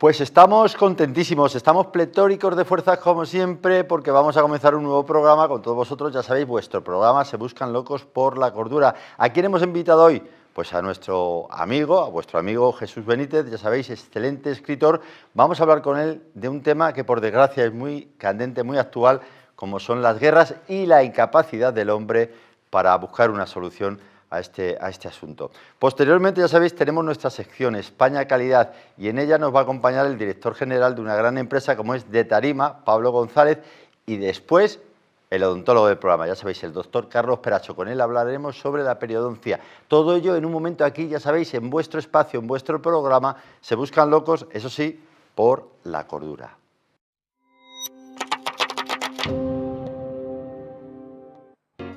Pues estamos contentísimos, estamos pletóricos de fuerzas como siempre, porque vamos a comenzar un nuevo programa con todos vosotros. Ya sabéis, vuestro programa Se Buscan Locos por la Cordura. ¿A quién hemos invitado hoy? Pues a nuestro amigo, a vuestro amigo Jesús Benítez, ya sabéis, excelente escritor. Vamos a hablar con él de un tema que por desgracia es muy candente, muy actual, como son las guerras y la incapacidad del hombre para buscar una solución a este asunto. Posteriormente, ya sabéis, tenemos nuestra sección España Calidad y en ella nos va a acompañar el director general de una gran empresa como es De Tarima, Pablo González, y después el odontólogo del programa, ya sabéis, el doctor Carlos Peracho. Con él hablaremos sobre la periodoncia. Todo ello en un momento aquí, ya sabéis, en vuestro espacio, en vuestro programa, Se Buscan Locos, eso sí, por la cordura.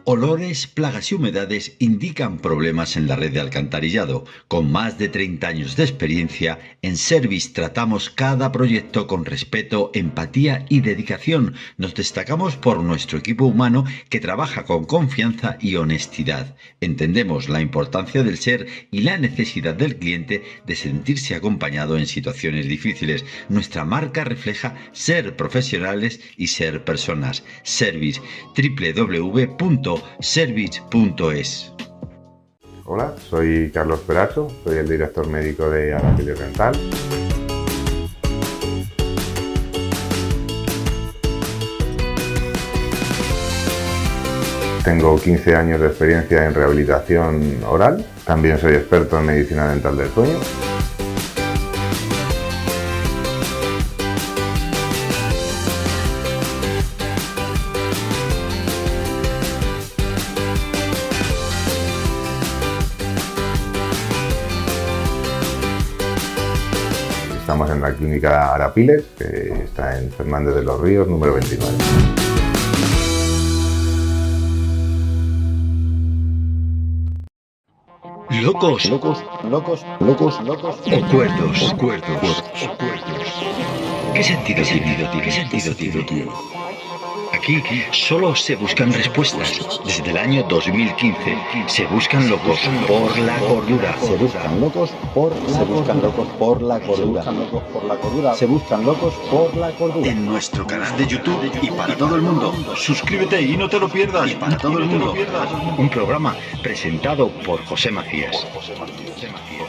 Olores, plagas y humedades indican problemas en la red de alcantarillado. Con más de 30 años de experiencia, en Service tratamos cada proyecto con respeto, empatía y dedicación. Nos destacamos por nuestro equipo humano que trabaja con confianza y honestidad. Entendemos la importancia del ser y la necesidad del cliente de sentirse acompañado en situaciones difíciles. Nuestra marca refleja ser profesionales y ser personas. Service, www.service.es. Hola, soy Carlos Peracho, soy el director médico de Arapil Dental. Tengo 15 años de experiencia en rehabilitación oral, también soy experto en medicina dental del sueño. Estamos en la clínica Arapiles, que está en Fernández de los Ríos, número 29. Locos, Locos. o cuerdos. ¿Qué sentido tiene? Aquí solo se buscan respuestas. Desde el año 2015 se buscan locos por la cordura. Se buscan locos por la cordura. En nuestro canal de YouTube y para todo el mundo. Suscríbete y no te lo pierdas. Un programa presentado por José Macías.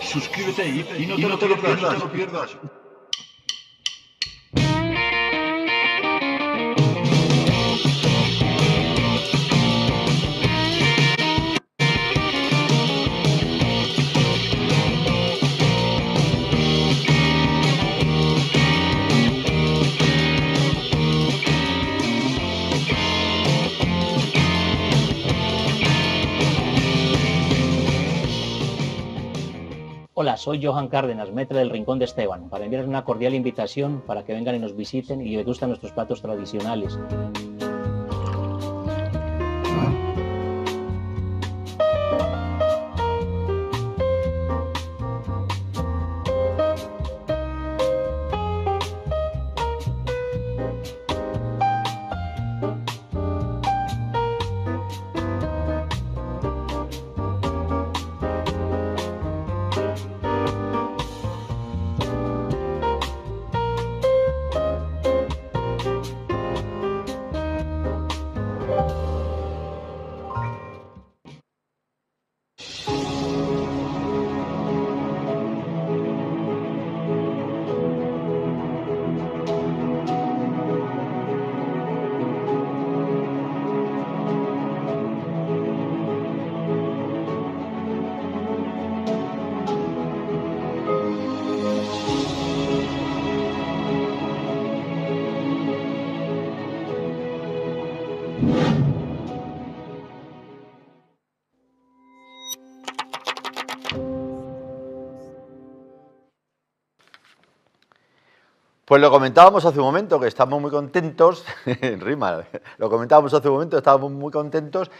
Suscríbete y no te lo pierdas. Hola, soy Johan Cárdenas, maître del Rincón de Esteban, para enviarles una cordial invitación para que vengan y nos visiten y degustan nuestros platos tradicionales. Pues lo comentábamos hace un momento, que estamos muy contentos, rima, lo comentábamos hace un momento, estábamos muy contentos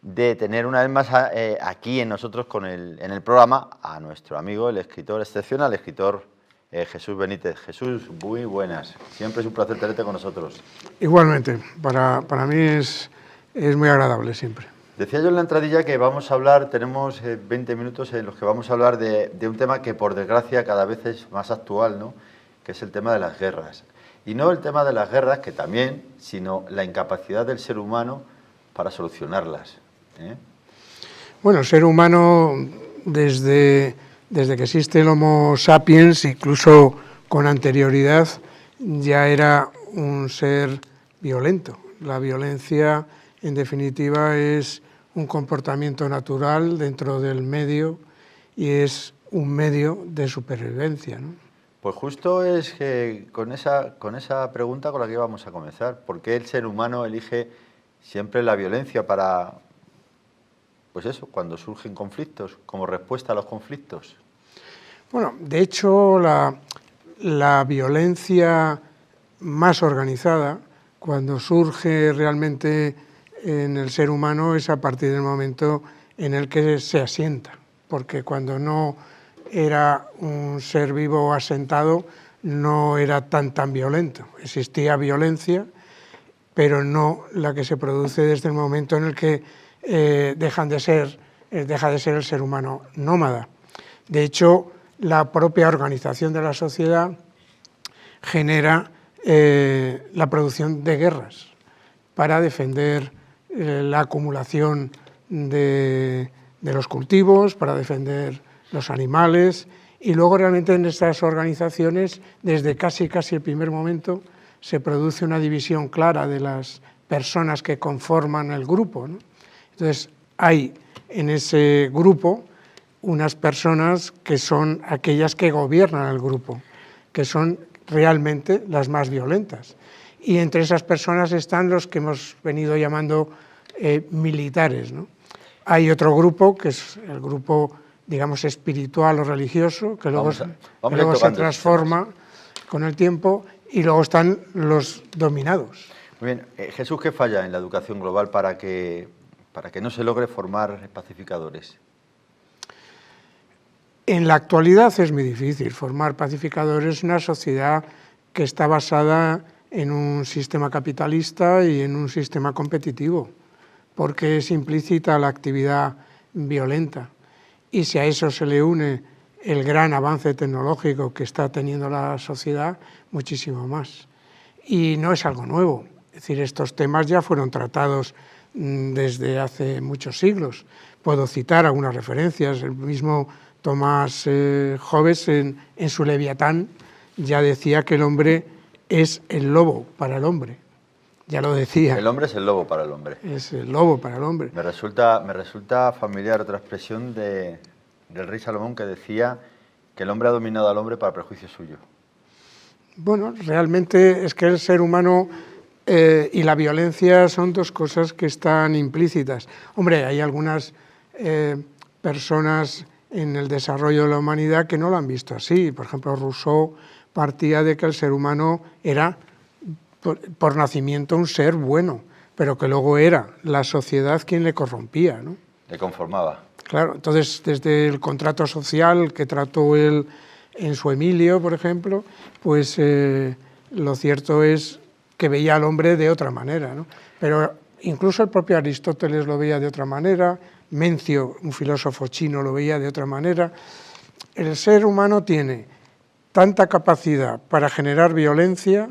de tener una vez más aquí en nosotros en el programa a nuestro amigo, el escritor excepcional, el escritor Jesús Benítez. Jesús, muy buenas, siempre es un placer tenerte con nosotros. Igualmente, para mí es muy agradable siempre. Decía yo en la entradilla que vamos a hablar, tenemos 20 minutos en los que vamos a hablar de un tema que por desgracia cada vez es más actual, ¿no? que es el tema de las guerras. Y no el tema de las guerras, que también, sino la incapacidad del ser humano para solucionarlas. Bueno, el ser humano, desde que existe el Homo sapiens, incluso con anterioridad, ya era un ser violento. La violencia, en definitiva, es un comportamiento natural dentro del medio y es un medio de supervivencia, ¿no? Pues justo es que con esa pregunta con la que íbamos a comenzar, ¿por qué el ser humano elige siempre la violencia para, pues eso, cuando surgen conflictos, como respuesta a los conflictos? Bueno, de hecho, la violencia más organizada, cuando surge realmente en el ser humano, es a partir del momento en el que se asienta, porque cuando no era un ser vivo asentado, no era tan violento. Existía violencia, pero no la que se produce desde el momento en el que deja de ser el ser humano nómada. De hecho, la propia organización de la sociedad genera la producción de guerras para defender la acumulación de los cultivos, para defender los animales, y luego realmente en estas organizaciones, desde casi el primer momento, se produce una división clara de las personas que conforman el grupo, ¿no? Entonces, hay en ese grupo unas personas que son aquellas que gobiernan el grupo, que son realmente las más violentas. Y entre esas personas están los que hemos venido llamando militares, ¿no? Hay otro grupo, que es el grupo, digamos, espiritual o religioso, que luego se transforma con el tiempo, y luego están los dominados. Muy bien. Jesús, ¿qué falla en la educación global para que no se logre formar pacificadores? En la actualidad es muy difícil formar pacificadores en una sociedad que está basada en un sistema capitalista y en un sistema competitivo, porque es implícita la actividad violenta. Y si a eso se le une el gran avance tecnológico que está teniendo la sociedad, muchísimo más. Y no es algo nuevo. Es decir, estos temas ya fueron tratados desde hace muchos siglos. Puedo citar algunas referencias. El mismo Tomás Hobbes en su Leviatán ya decía que el hombre es el lobo para el hombre. Ya lo decía. El hombre es el lobo para el hombre. Es el lobo para el hombre. Me resulta familiar otra expresión del rey Salomón, que decía que el hombre ha dominado al hombre para prejuicio suyo. Bueno, realmente es que el ser humano y la violencia son dos cosas que están implícitas. Hombre, hay algunas personas en el desarrollo de la humanidad que no lo han visto así. Por ejemplo, Rousseau partía de que el ser humano era por nacimiento un ser bueno, pero que luego era la sociedad quien le corrompía, ¿no? Le conformaba. Claro, entonces desde el contrato social que trató él en su Emilio, por ejemplo, pues lo cierto es que veía al hombre de otra manera, ¿no? Pero incluso el propio Aristóteles lo veía de otra manera, Mencio, un filósofo chino, lo veía de otra manera. El ser humano tiene tanta capacidad para generar violencia,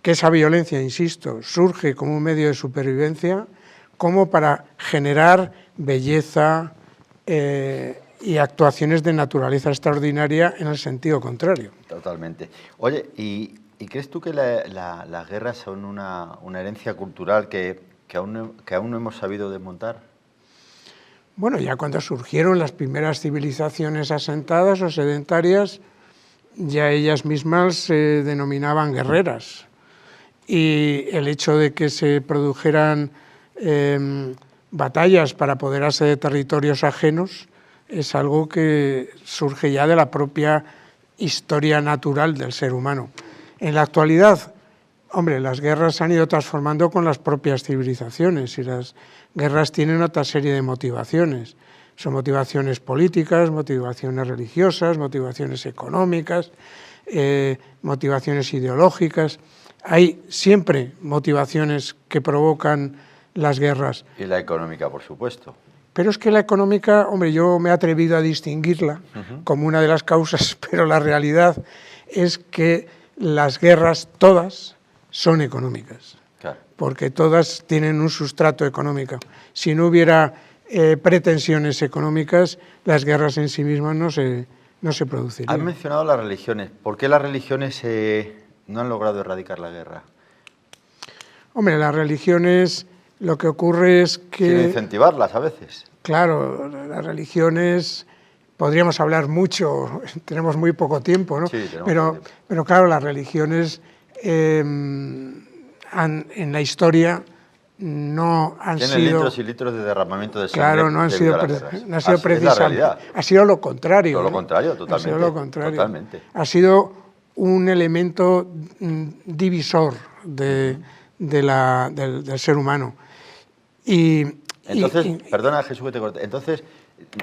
que esa violencia, insisto, surge como un medio de supervivencia, como para generar belleza y actuaciones de naturaleza extraordinaria en el sentido contrario. Totalmente. Oye, ¿y crees tú que las guerras son una herencia cultural que aún no hemos sabido desmontar? Bueno, ya cuando surgieron las primeras civilizaciones asentadas o sedentarias, ya ellas mismas se denominaban guerreras. Y el hecho de que se produjeran batallas para apoderarse de territorios ajenos es algo que surge ya de la propia historia natural del ser humano. En la actualidad, hombre, las guerras se han ido transformando con las propias civilizaciones y las guerras tienen otra serie de motivaciones. Son motivaciones políticas, motivaciones religiosas, motivaciones económicas, motivaciones ideológicas. Hay siempre motivaciones que provocan las guerras. Y la económica, por supuesto. Pero es que la económica, hombre, yo me he atrevido a distinguirla como una de las causas, pero la realidad es que las guerras todas son económicas, Claro. porque todas tienen un sustrato económico. Si no hubiera pretensiones económicas, las guerras en sí mismas no se producirían. Has mencionado las religiones. ¿Por qué las religiones no han logrado erradicar la guerra? Hombre, las religiones, lo que ocurre es que... Sin incentivarlas a veces. Claro, las religiones, podríamos hablar mucho, tenemos muy poco tiempo, ¿no? Sí, tenemos poco tiempo. Pero claro, las religiones en la historia no han Tienen sido... litros y litros de derramamiento de sangre. Claro, no han debido sido, a las guerras. no ha sido Es la precisamente... realidad. Ha sido lo contrario. Todo lo ¿no? contrario, totalmente. Ha sido lo contrario. Totalmente. Ha sido un elemento divisor del ser humano. Entonces, perdona Jesús que te corte, entonces,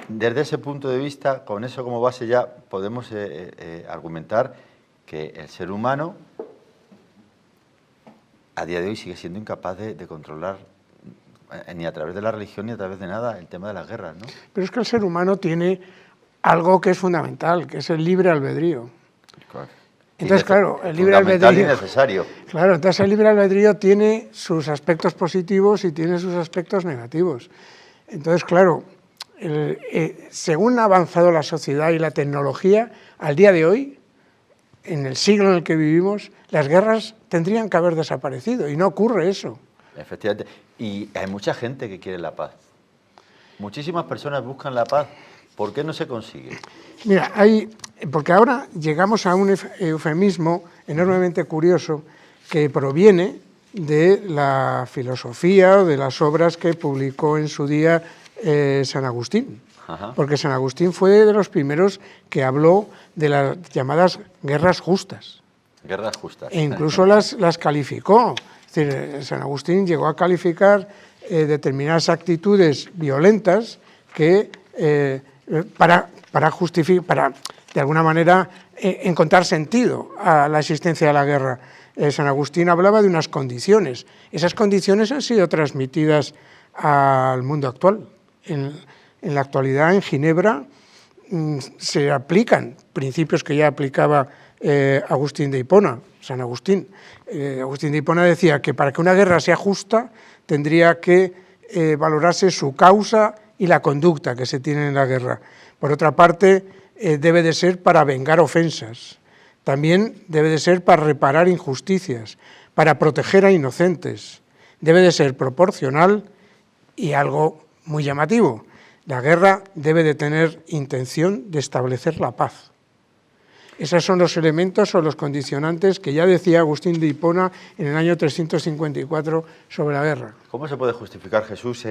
desde ese punto de vista, con eso como base ya podemos argumentar que el ser humano a día de hoy sigue siendo incapaz de controlar ni a través de la religión ni a través de nada el tema de las guerras, ¿no? Pero es que el ser humano tiene algo que es fundamental, que es el libre albedrío. Entonces, claro, el libre albedrío... y necesario. Claro, entonces el libre albedrío tiene sus aspectos positivos y tiene sus aspectos negativos. Entonces, claro, según ha avanzado la sociedad y la tecnología, al día de hoy, en el siglo en el que vivimos, las guerras tendrían que haber desaparecido y no ocurre eso. Efectivamente. Y hay mucha gente que quiere la paz. Muchísimas personas buscan la paz. ¿Por qué no se consigue? Mira, porque ahora llegamos a un eufemismo enormemente curioso que proviene de la filosofía o de las obras que publicó en su día San Agustín. Ajá. Porque San Agustín fue de los primeros que habló de las llamadas guerras justas. Guerras justas. E incluso las calificó. Es decir, San Agustín llegó a calificar determinadas actitudes violentas que para justificar, para de alguna manera encontrar sentido a la existencia de la guerra. San Agustín hablaba de unas condiciones. Esas condiciones han sido transmitidas al mundo actual. En la actualidad, en Ginebra, se aplican principios que ya aplicaba Agustín de Hipona, San Agustín. Agustín de Hipona decía que para que una guerra sea justa tendría que valorarse su causa y la conducta que se tiene en la guerra. Por otra parte, debe de ser para vengar ofensas. También debe de ser para reparar injusticias, para proteger a inocentes. Debe de ser proporcional y algo muy llamativo. La guerra debe de tener intención de establecer la paz. Esos son los elementos o los condicionantes que ya decía Agustín de Hipona en el año 354 sobre la guerra. ¿Cómo se puede justificar, Jesús,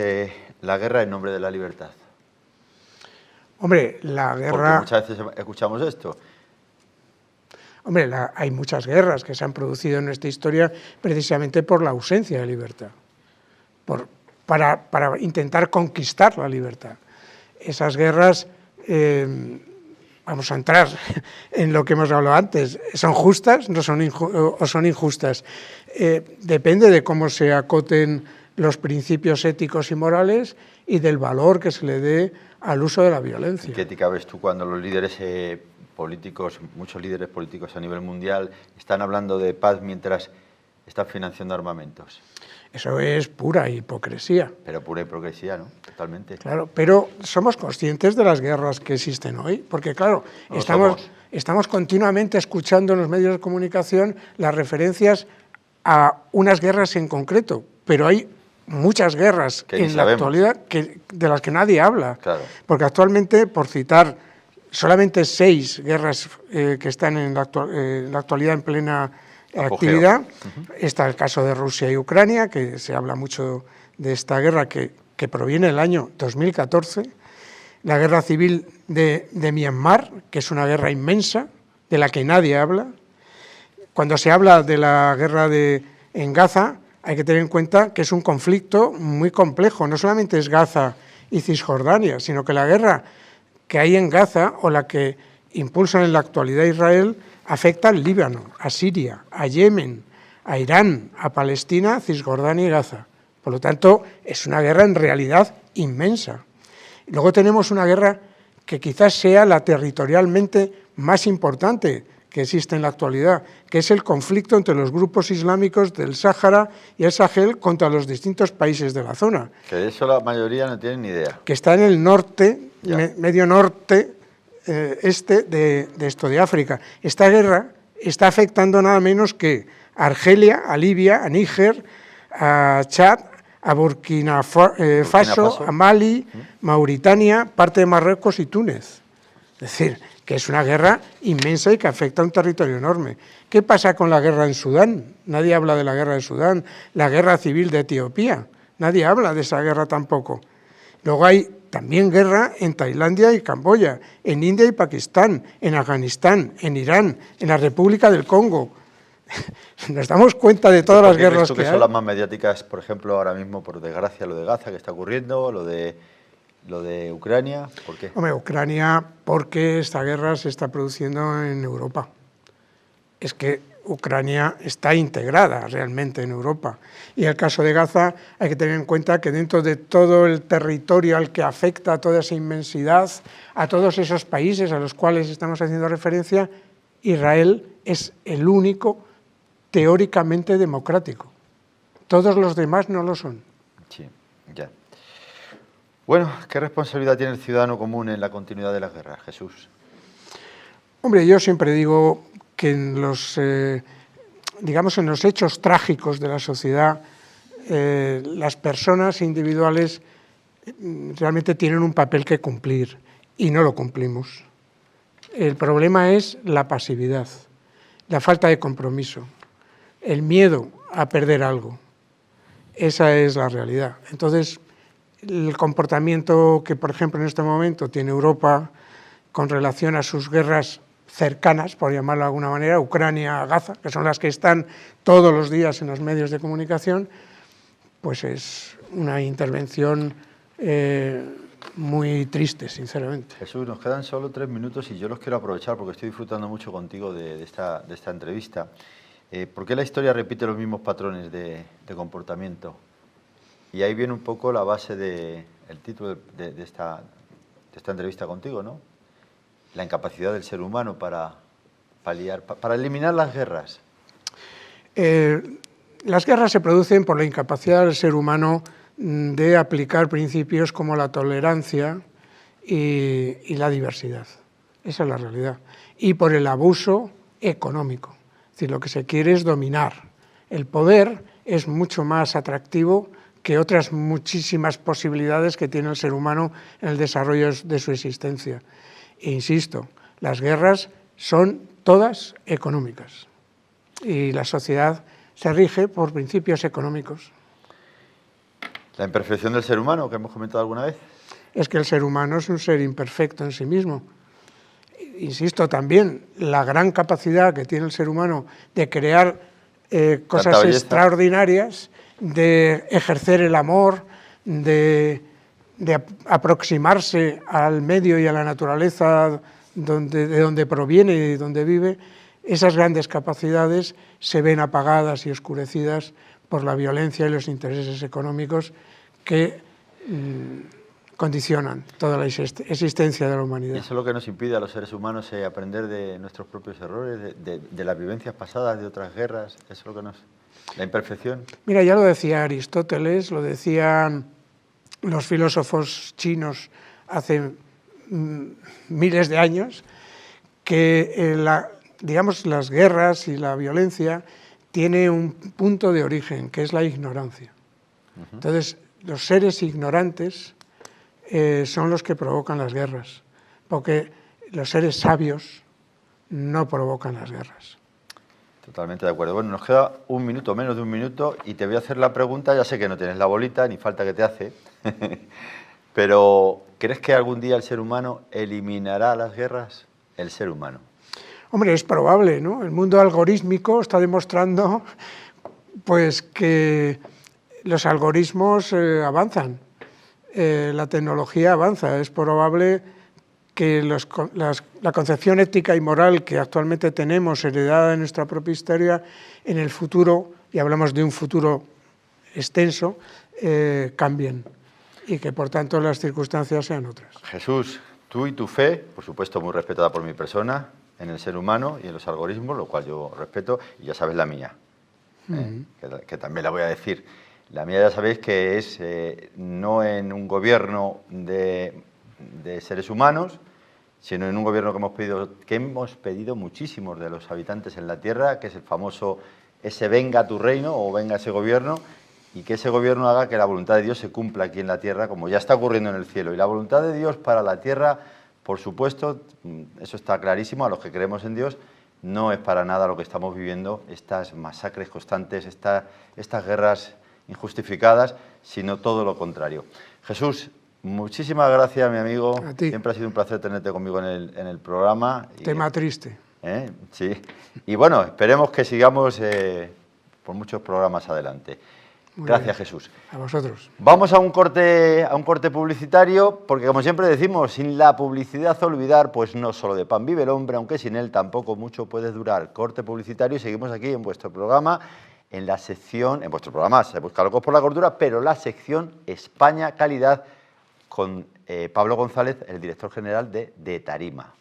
la guerra en nombre de la libertad? Hombre, la guerra... Porque muchas veces escuchamos esto. Hombre, hay muchas guerras que se han producido en nuestra historia precisamente por la ausencia de libertad, para intentar conquistar la libertad. Esas guerras, vamos a entrar en lo que hemos hablado antes, ¿son justas o son injustas? Depende de cómo se acoten los principios éticos y morales y del valor que se le dé al uso de la violencia. ¿Qué ética ves tú cuando los líderes políticos, muchos líderes políticos a nivel mundial, están hablando de paz mientras están financiando armamentos? Eso es pura hipocresía. Pero pura hipocresía, ¿no? Totalmente. Claro, pero somos conscientes de las guerras que existen hoy, porque claro, estamos continuamente escuchando en los medios de comunicación las referencias a unas guerras en concreto, pero hay muchas guerras en la actualidad de las que nadie habla. Claro. Porque actualmente, por citar solamente 6 guerras que están en la actualidad en plena actividad, está el caso de Rusia y Ucrania, que se habla mucho de esta guerra que proviene del año 2014, la guerra civil de Myanmar, que es una guerra inmensa, de la que nadie habla. Cuando se habla de la guerra en Gaza, hay que tener en cuenta que es un conflicto muy complejo. No solamente es Gaza y Cisjordania, sino que la guerra que hay en Gaza o la que impulsa en la actualidad Israel afecta al Líbano, a Siria, a Yemen, a Irán, a Palestina, Cisjordania y Gaza. Por lo tanto, es una guerra en realidad inmensa. Luego tenemos una guerra que quizás sea la territorialmente más importante, que que existe en la actualidad, que es el conflicto entre los grupos islámicos del Sáhara y el Sahel contra los distintos países de la zona. Que de eso la mayoría no tienen ni idea. Que está en el norte, medio norte, este de África. Esta guerra está afectando nada menos que a Argelia, a Libia, a Níger, a Chad, a Burkina Faso, a Mali, Mauritania, parte de Marruecos y Túnez. Es decir, que es una guerra inmensa y que afecta a un territorio enorme. ¿Qué pasa con la guerra en Sudán? Nadie habla de la guerra de Sudán, la guerra civil de Etiopía, nadie habla de esa guerra tampoco. Luego hay también guerra en Tailandia y Camboya, en India y Pakistán, en Afganistán, en Irán, en la República del Congo. Nos damos cuenta de todas las guerras que hay. Son las más mediáticas, por ejemplo, ahora mismo, por desgracia, lo de Gaza que está ocurriendo, lo de Ucrania, ¿por qué? Hombre, Ucrania, porque esta guerra se está produciendo en Europa. Es que Ucrania está integrada realmente en Europa. Y en el caso de Gaza hay que tener en cuenta que dentro de todo el territorio al que afecta toda esa inmensidad, a todos esos países a los cuales estamos haciendo referencia, Israel es el único teóricamente democrático. Todos los demás no lo son. Sí, ya. Bueno, ¿qué responsabilidad tiene el ciudadano común en la continuidad de las guerras, Jesús? Hombre, yo siempre digo que en los, digamos, en los hechos trágicos de la sociedad, las personas individuales realmente tienen un papel que cumplir y no lo cumplimos. El problema es la pasividad, la falta de compromiso, el miedo a perder algo. Esa es la realidad. Entonces, el comportamiento que, por ejemplo, en este momento tiene Europa con relación a sus guerras cercanas, por llamarlo de alguna manera, Ucrania, Gaza, que son las que están todos los días en los medios de comunicación, pues es una intervención muy triste, sinceramente. Jesús, nos quedan solo 3 minutos y yo los quiero aprovechar porque estoy disfrutando mucho contigo de esta entrevista. ¿Por qué la historia repite los mismos patrones de comportamiento? Y ahí viene un poco la base del título de esta entrevista contigo, ¿no? La incapacidad del ser humano para eliminar las guerras. Las guerras se producen por la incapacidad del ser humano de aplicar principios como la tolerancia y la diversidad. Esa es la realidad. Y por el abuso económico. Es decir, lo que se quiere es dominar. El poder es mucho más atractivo que otras muchísimas posibilidades que tiene el ser humano en el desarrollo de su existencia. E insisto, las guerras son todas económicas y la sociedad se rige por principios económicos. ¿La imperfección del ser humano, que hemos comentado alguna vez? Es que el ser humano es un ser imperfecto en sí mismo. Insisto también, la gran capacidad que tiene el ser humano de crear cosas extraordinarias, de ejercer el amor, de aproximarse al medio y a la naturaleza de donde proviene y de donde vive, esas grandes capacidades se ven apagadas y oscurecidas por la violencia y los intereses económicos que condicionan toda la existencia de la humanidad. Y eso es lo que nos impide a los seres humanos aprender de nuestros propios errores, de las vivencias pasadas, de otras guerras, eso es lo que nos... La imperfección. Mira, ya lo decía Aristóteles, lo decían los filósofos chinos hace miles de años, que digamos, las guerras y la violencia tiene un punto de origen, que es la ignorancia. Entonces, los seres ignorantes son los que provocan las guerras, porque los seres sabios no provocan las guerras. Totalmente de acuerdo. Bueno, nos queda un minuto, menos de un minuto, y te voy a hacer la pregunta, ya sé que no tienes la bolita, ni falta que te hace, pero ¿crees que algún día el ser humano eliminará las guerras? El ser humano. Hombre, es probable, ¿no? El mundo algorítmico está demostrando pues, que los algoritmos avanzan, la tecnología avanza, es probable que la concepción ética y moral que actualmente tenemos heredada de nuestra propia historia, en el futuro, y hablamos de un futuro extenso, cambien y que por tanto las circunstancias sean otras. Jesús, tú y tu fe, por supuesto muy respetada por mi persona, en el ser humano y en los algoritmos, lo cual yo respeto, y ya sabes la mía, que también la voy a decir. La mía ya sabéis que es no en un gobierno de seres humanos, sino en un gobierno que hemos pedido muchísimos de los habitantes en la Tierra, que es el famoso ese venga tu reino o venga ese gobierno, y que ese gobierno haga que la voluntad de Dios se cumpla aquí en la Tierra, como ya está ocurriendo en el cielo. Y la voluntad de Dios para la Tierra, por supuesto, eso está clarísimo, a los que creemos en Dios, no es para nada lo que estamos viviendo, estas masacres constantes, estas guerras injustificadas, sino todo lo contrario. Jesús, muchísimas gracias, mi amigo. A ti. Siempre ha sido un placer tenerte conmigo en el programa. Tema triste. Sí. Y bueno, esperemos que sigamos por muchos programas adelante. Gracias, Jesús. A vosotros. Vamos a un corte publicitario, porque como siempre decimos, sin la publicidad olvidar, pues no solo de pan vive el hombre, aunque sin él tampoco mucho puede durar. Corte publicitario y seguimos aquí en vuestro programa, en vuestro programa Se Buscan Locos por la Cordura, pero la sección España Calidad con Pablo González, el director general de Tarima.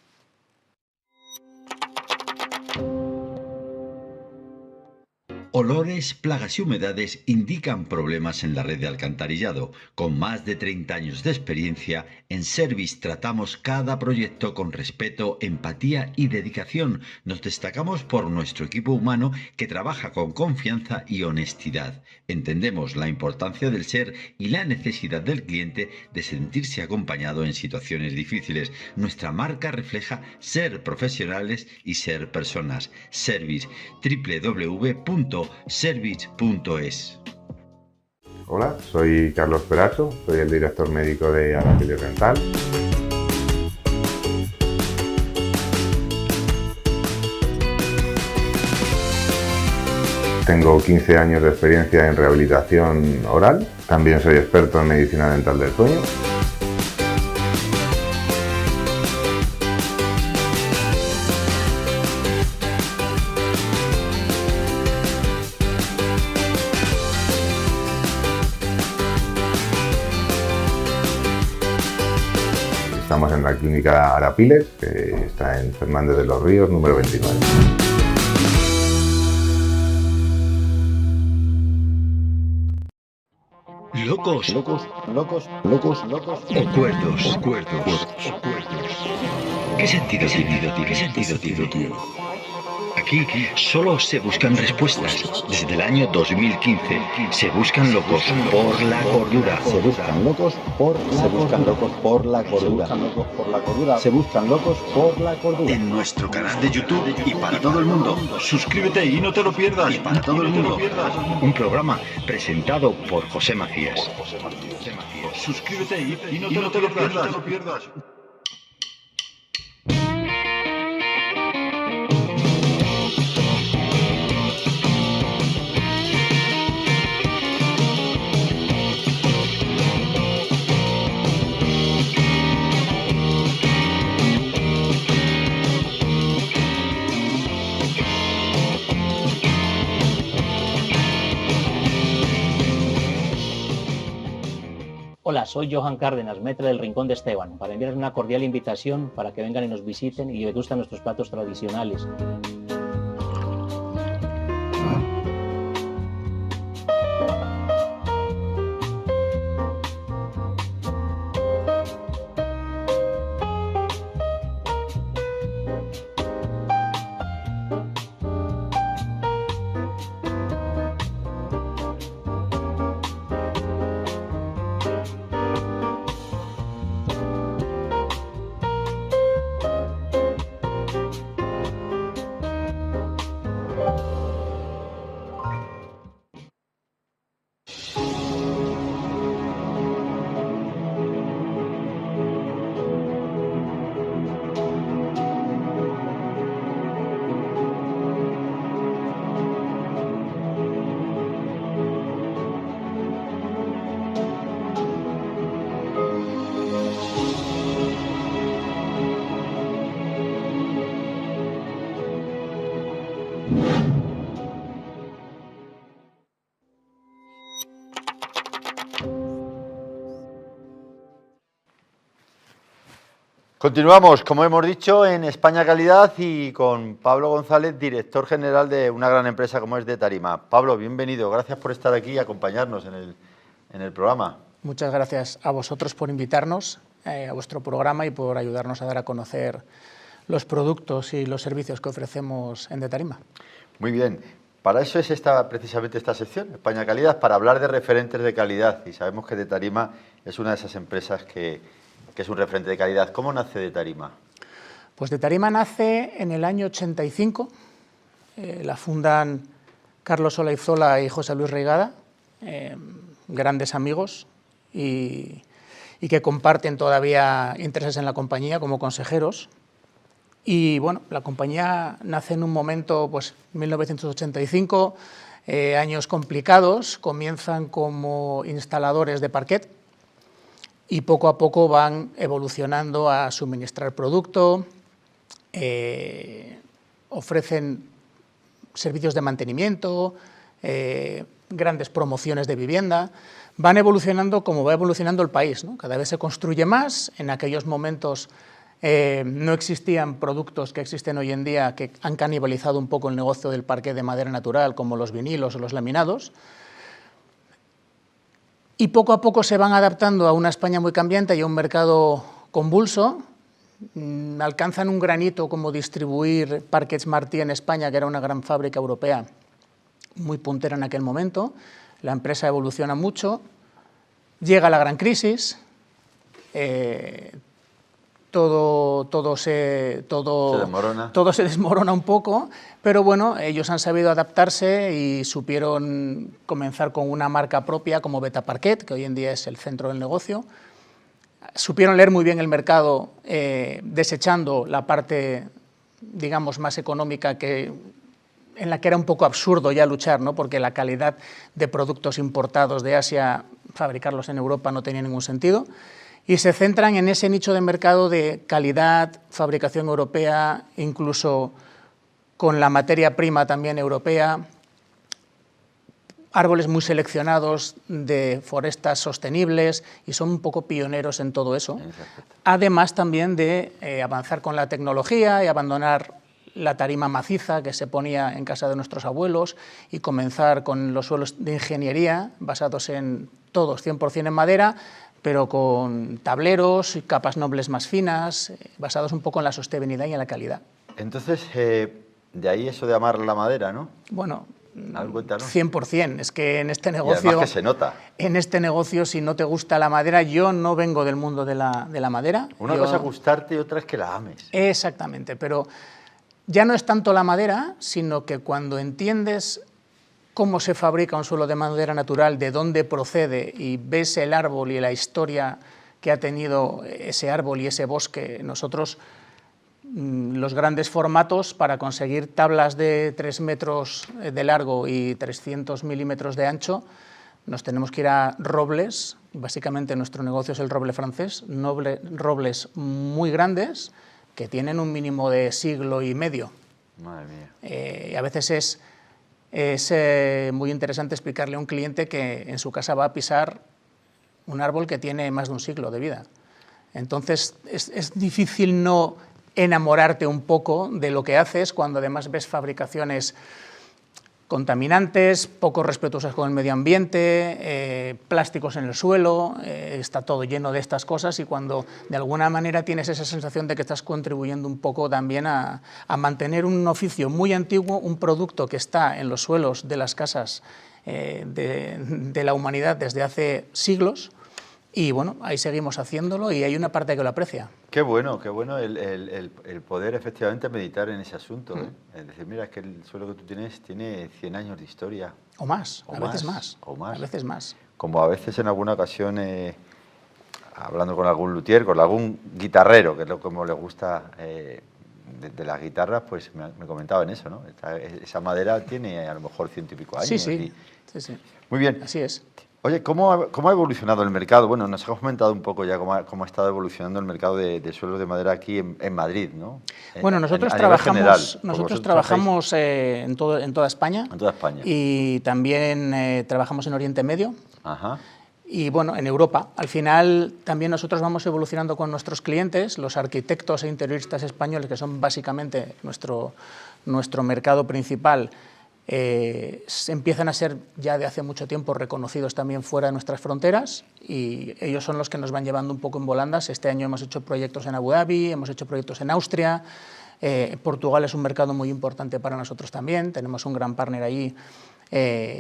Olores, plagas y humedades indican problemas en la red de alcantarillado. Con más de 30 años de experiencia, en Service tratamos cada proyecto con respeto, empatía y dedicación. Nos destacamos por nuestro equipo humano que trabaja con confianza y honestidad. Entendemos la importancia del ser y la necesidad del cliente de sentirse acompañado en situaciones difíciles. Nuestra marca refleja ser profesionales y ser personas. Service, www.service.es. Hola, soy Carlos Peraso, soy el director médico de Arapil Rental. Tengo 15 años de experiencia en rehabilitación oral, también soy experto en medicina dental del sueño. Estamos en la clínica Arapiles, que está en Fernández de los Ríos, número 29. Locos, o cuerdos. ¿Qué sentido tiene? Aquí solo se buscan respuestas. Desde el año 2015 se buscan locos por la cordura. Se buscan locos por la cordura. En nuestro canal de YouTube y para todo el mundo. Suscríbete y no te lo pierdas. Y para todo el mundo. Un programa presentado por José Macías. Suscríbete y no te lo pierdas. Hola, soy Johan Cárdenas, maître del Rincón de Esteban, para enviarles una cordial invitación para que vengan y nos visiten y degustan nuestros platos tradicionales. Continuamos, como hemos dicho, en España Calidad y con Pablo González, director general de una gran empresa como es de Tarima. Pablo, bienvenido, gracias por estar aquí y acompañarnos en el programa. Muchas gracias a vosotros por invitarnos a vuestro programa y por ayudarnos a dar a conocer los productos y los servicios que ofrecemos en de Tarima. Muy bien, para eso es precisamente esta sección, España Calidad, para hablar de referentes de calidad, y sabemos que de Tarima es una de esas empresas que es un referente de calidad. ¿Cómo nace de Tarima? Pues de Tarima nace en el año 85, la fundan Carlos Olaizola y José Luis Reigada, grandes amigos y que comparten todavía intereses en la compañía como consejeros. Y bueno, la compañía nace en un momento, pues 1985, años complicados, comienzan como instaladores de parquet y poco a poco van evolucionando a suministrar producto, ofrecen servicios de mantenimiento, grandes promociones de vivienda, van evolucionando como va evolucionando el país, ¿no? Cada vez se construye más, en aquellos momentos no existían productos que existen hoy en día que han canibalizado un poco el negocio del parquet de madera natural, como los vinilos o los laminados, y poco a poco se van adaptando a una España muy cambiante y a un mercado convulso. Alcanzan un granito como distribuir Parquets Martí en España, que era una gran fábrica europea muy puntera en aquel momento. La empresa evoluciona mucho, llega la gran crisis, todo se desmorona un poco, pero bueno, ellos han sabido adaptarse y supieron comenzar con una marca propia como Beta Parquet, que hoy en día es el centro del negocio. Supieron leer muy bien el mercado, desechando la parte, digamos, más económica en la que era un poco absurdo ya luchar, ¿no? Porque la calidad de productos importados de Asia, fabricarlos en Europa no tenía ningún sentido. Y se centran en ese nicho de mercado de calidad, fabricación europea, incluso con la materia prima también europea, árboles muy seleccionados de forestas sostenibles y son un poco pioneros en todo eso. Además también de avanzar con la tecnología y abandonar la tarima maciza que se ponía en casa de nuestros abuelos y comenzar con los suelos de ingeniería basados en todos 100% en madera, pero con tableros y capas nobles más finas, basados un poco en la sostenibilidad y en la calidad. Entonces, de ahí eso de amar la madera, ¿no? Bueno, A ver, cuéntanos. 100%. Es que en este Y negocio... además que se nota. En este negocio, si no te gusta la madera, yo no vengo del mundo de la madera. Una cosa es gustarte y otra es que la ames. Exactamente, pero ya no es tanto la madera, sino que cuando entiendes cómo se fabrica un suelo de madera natural, de dónde procede, y ves el árbol y la historia que ha tenido ese árbol y ese bosque, nosotros los grandes formatos para conseguir tablas de 3 metros de largo y 300 milímetros de ancho, nos tenemos que ir a robles, básicamente nuestro negocio es el roble francés, robles muy grandes que tienen un mínimo de siglo y medio. Madre mía. Y a veces es muy interesante explicarle a un cliente que en su casa va a pisar un árbol que tiene más de un siglo de vida. Entonces es difícil no enamorarte un poco de lo que haces cuando además ves fabricaciones contaminantes, poco respetuosas con el medio ambiente, plásticos en el suelo, está todo lleno de estas cosas y cuando de alguna manera tienes esa sensación de que estás contribuyendo un poco también a mantener un oficio muy antiguo, un producto que está en los suelos de las casas de la humanidad desde hace siglos. Y bueno, ahí seguimos haciéndolo y hay una parte que lo aprecia. Qué bueno el poder efectivamente meditar en ese asunto. Es decir, mira, es que el suelo que tú tienes tiene 100 años de historia. O más, O a más, veces más. o más. A veces más. Como a veces en alguna ocasión, hablando con algún luthier, con algún guitarrero, que es lo como le gusta de las guitarras, pues me comentaban eso, ¿no? Esa madera tiene a lo mejor 100 y pico años. Sí. Muy bien. Así es. Oye, ¿cómo ha evolucionado el mercado? Bueno, nos has comentado un poco ya cómo ha estado evolucionando el mercado de suelos de madera aquí en Madrid, ¿no? Bueno, nosotros trabajamos en toda España. En toda España. Y también trabajamos en Oriente Medio. Ajá. Y bueno, en Europa. Al final también nosotros vamos evolucionando con nuestros clientes, los arquitectos e interioristas españoles, que son básicamente nuestro mercado principal, empiezan a ser ya de hace mucho tiempo reconocidos también fuera de nuestras fronteras, y ellos son los que nos van llevando un poco en volandas. Este año hemos hecho proyectos en Abu Dhabi, hemos hecho proyectos en Austria. Portugal es un mercado muy importante para nosotros también, tenemos un gran partner allí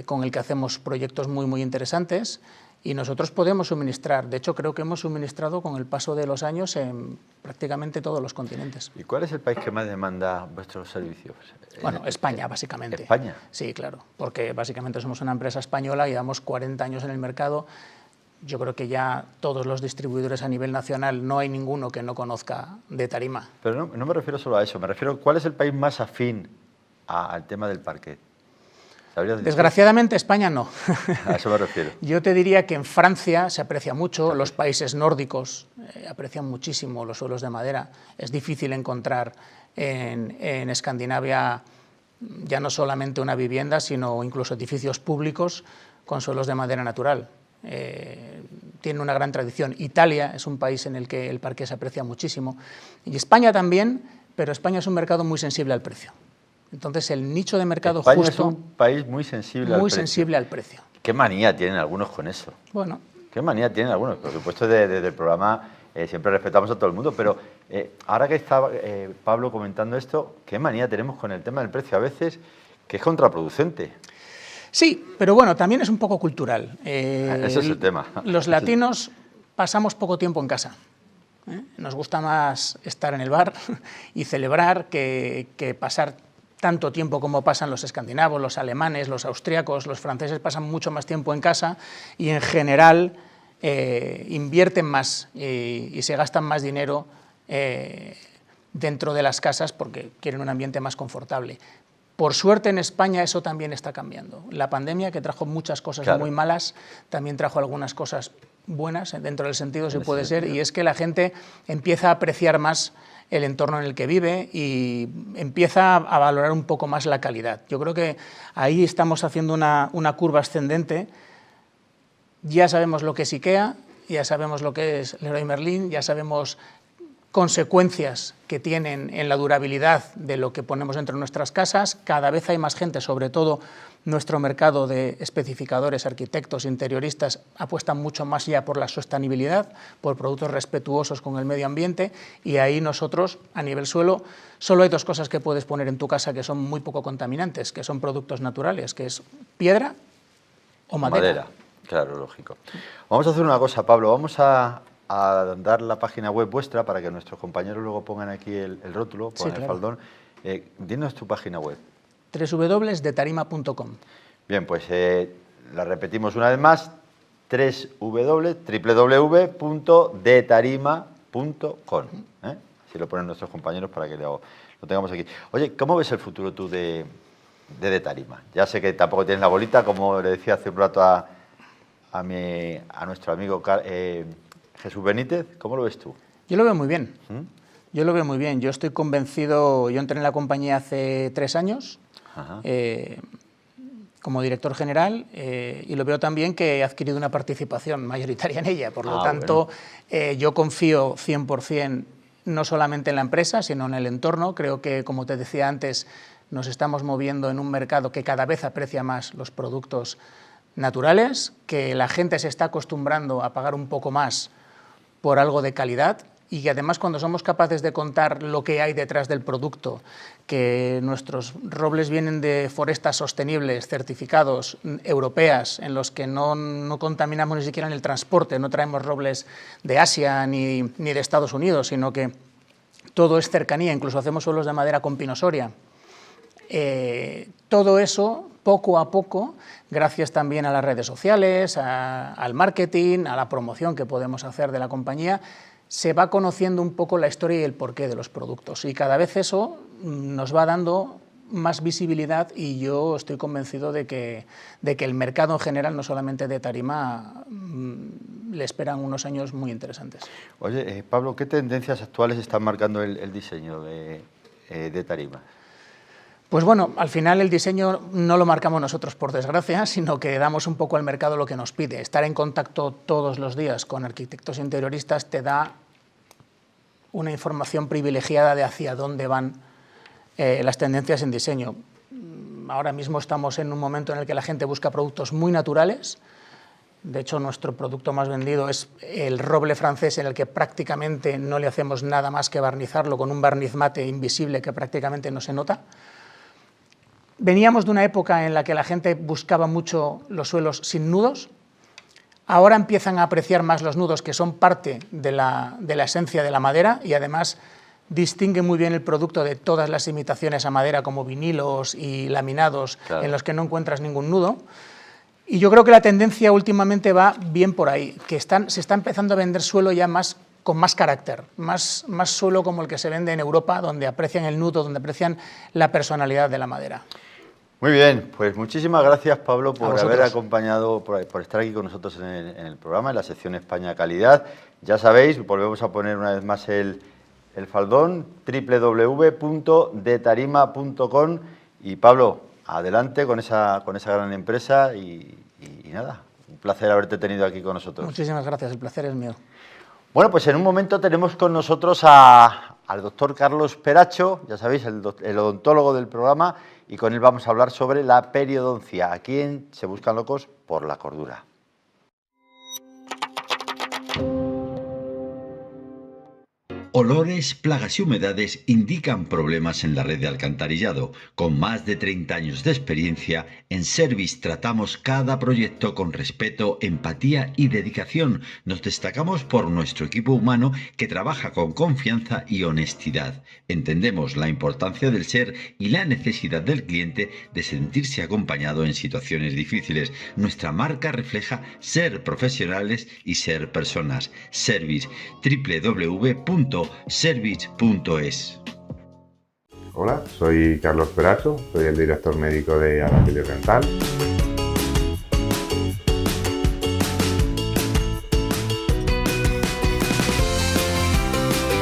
con el que hacemos proyectos muy interesantes, y nosotros podemos suministrar, de hecho creo que hemos suministrado con el paso de los años en prácticamente todos los continentes. ¿Y cuál es el país que más demanda vuestros servicios? Bueno, España, básicamente. ¿España? Sí, claro, porque básicamente somos una empresa española, llevamos 40 años en el mercado. Yo creo que ya todos los distribuidores a nivel nacional, no hay ninguno que no conozca de tarima. Pero no me refiero solo a eso, me refiero a cuál es el país más afín al tema del parquet. Desgraciadamente España no. A eso me refiero. Yo te diría que en Francia se aprecia mucho, los países nórdicos aprecian muchísimo los suelos de madera. Es difícil encontrar en Escandinavia ya no solamente una vivienda, sino incluso edificios públicos con suelos de madera natural. Tiene una gran tradición. Italia es un país en el que el parquet se aprecia muchísimo, y España también, pero España es un mercado muy sensible al precio. Entonces el nicho de mercado España justo... es un país muy sensible al precio. Muy sensible al precio. ¿Qué manía tienen algunos con eso? Bueno. ¿Qué manía tienen algunos? Por supuesto, desde el programa siempre respetamos a todo el mundo, pero ahora que está Pablo comentando esto, ¿qué manía tenemos con el tema del precio? A veces que es contraproducente. Sí, pero bueno, también es un poco cultural. Ese es el tema. Los latinos pasamos poco tiempo en casa. Nos gusta más estar en el bar y celebrar que pasar tanto tiempo como pasan los escandinavos, los alemanes, los austríacos, los franceses pasan mucho más tiempo en casa, y en general invierten más y se gastan más dinero dentro de las casas porque quieren un ambiente más confortable. Por suerte en España eso también está cambiando. La pandemia, que trajo muchas cosas muy malas, también trajo algunas cosas buenas, dentro del sentido se puede ser, y es que la gente empieza a apreciar más el entorno en el que vive y empieza a valorar un poco más la calidad. Yo creo que ahí estamos haciendo una curva ascendente. Ya sabemos lo que es IKEA, ya sabemos lo que es Leroy Merlin, ya sabemos consecuencias que tienen en la durabilidad de lo que ponemos dentro de nuestras casas. Cada vez hay más gente, sobre todo nuestro mercado de especificadores, arquitectos, interioristas, apuestan mucho más ya por la sostenibilidad, por productos respetuosos con el medio ambiente, y ahí nosotros, a nivel suelo, solo hay dos cosas que puedes poner en tu casa que son muy poco contaminantes, que son productos naturales, que es piedra o madera. Madera, claro, lógico. Vamos a hacer una cosa, Pablo, vamos a dar la página web vuestra para que nuestros compañeros luego pongan aquí el rótulo, pongan el faldón. Dinos tu página web. www.detarima.com. Bien, pues la repetimos una vez más, www.detarima.com. Así lo ponen nuestros compañeros para que lo tengamos aquí. Oye, ¿cómo ves el futuro tú de Detarima? Ya sé que tampoco tienes la bolita, como le decía hace un rato a nuestro amigo Jesús Benítez. ¿Cómo lo ves tú? Yo lo veo muy bien. Yo lo veo muy bien. Yo estoy convencido. Yo entré en la compañía hace 3 años como director general y lo veo también que he adquirido una participación mayoritaria en ella. Por lo tanto, yo confío 100% no solamente en la empresa, sino en el entorno. Creo que, como te decía antes, nos estamos moviendo en un mercado que cada vez aprecia más los productos naturales, que la gente se está acostumbrando a pagar un poco más por algo de calidad, y que además, cuando somos capaces de contar lo que hay detrás del producto, que nuestros robles vienen de forestas sostenibles, certificados, europeas, en los que no contaminamos ni siquiera en el transporte, no traemos robles de Asia ni de Estados Unidos, sino que todo es cercanía, incluso hacemos suelos de madera con pinosoria. Todo eso, poco a poco, gracias también a las redes sociales, al marketing, a la promoción que podemos hacer de la compañía, se va conociendo un poco la historia y el porqué de los productos, y cada vez eso nos va dando más visibilidad, y yo estoy convencido de que el mercado en general, no solamente de tarima, le esperan unos años muy interesantes. Oye, Pablo, ¿qué tendencias actuales están marcando el diseño de tarima? Pues bueno, al final el diseño no lo marcamos nosotros, por desgracia, sino que damos un poco al mercado lo que nos pide. Estar en contacto todos los días con arquitectos interioristas te da una información privilegiada de hacia dónde van las tendencias en diseño. Ahora mismo estamos en un momento en el que la gente busca productos muy naturales. De hecho, nuestro producto más vendido es el roble francés, en el que prácticamente no le hacemos nada más que barnizarlo con un barniz mate invisible que prácticamente no se nota. Veníamos de una época en la que la gente buscaba mucho los suelos sin nudos. Ahora empiezan a apreciar más los nudos, que son parte de la esencia de la madera, y además distingue muy bien el producto de todas las imitaciones a madera, como vinilos y laminados, claro, en los que no encuentras ningún nudo. Y yo creo que la tendencia últimamente va bien por ahí, que se está empezando a vender suelo ya con más carácter, más suelo como el que se vende en Europa, donde aprecian el nudo, donde aprecian la personalidad de la madera. Muy bien, pues muchísimas gracias, Pablo, por haber acompañado, por estar aquí con nosotros en el programa, en la sección España Calidad. Ya sabéis, volvemos a poner una vez más el faldón, www.detarima.com. Y Pablo, adelante con esa gran empresa y nada, un placer haberte tenido aquí con nosotros. Muchísimas gracias, el placer es mío. Bueno, pues en un momento tenemos con nosotros al doctor Carlos Peracho, ya sabéis, el odontólogo del programa, y con él vamos a hablar sobre la periodoncia, aquí en Se Buscan Locos por la Cordura. Olores, plagas y humedades indican problemas en la red de alcantarillado. Con más de 30 años de experiencia, en Service tratamos cada proyecto con respeto, empatía y dedicación. Nos destacamos por nuestro equipo humano que trabaja con confianza y honestidad. Entendemos la importancia del ser y la necesidad del cliente de sentirse acompañado en situaciones difíciles. Nuestra marca refleja ser profesionales y ser personas. Service, www.service.es. Hola, soy Carlos Peracho, soy el director médico de Arapil Rental.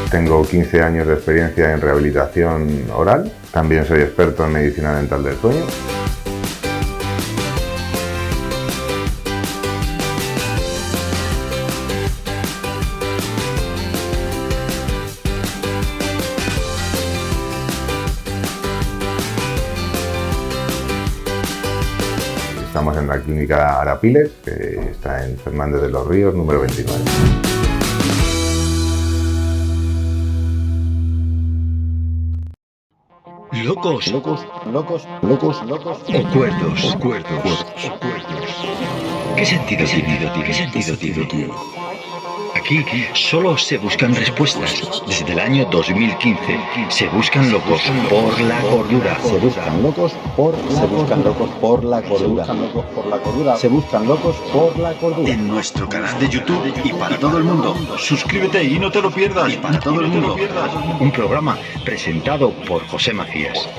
Tengo 15 años de experiencia en rehabilitación oral, también soy experto en medicina dental del sueño. Estamos en la clínica Arapiles, que está en Fernández de los Ríos, número 29. Locos, locos, locos, locos, locos, o cuerdos, cuerdos. ¿Qué sentido tiene? ¿Qué sentido tiene? Aquí solo se buscan respuestas. Desde el año 2015 se buscan locos por la cordura. Se buscan locos por la cordura. Se buscan locos por la cordura. En nuestro canal de YouTube y para todo el mundo. Suscríbete y no te lo pierdas. Y para todo el mundo. Un programa presentado por José Macías.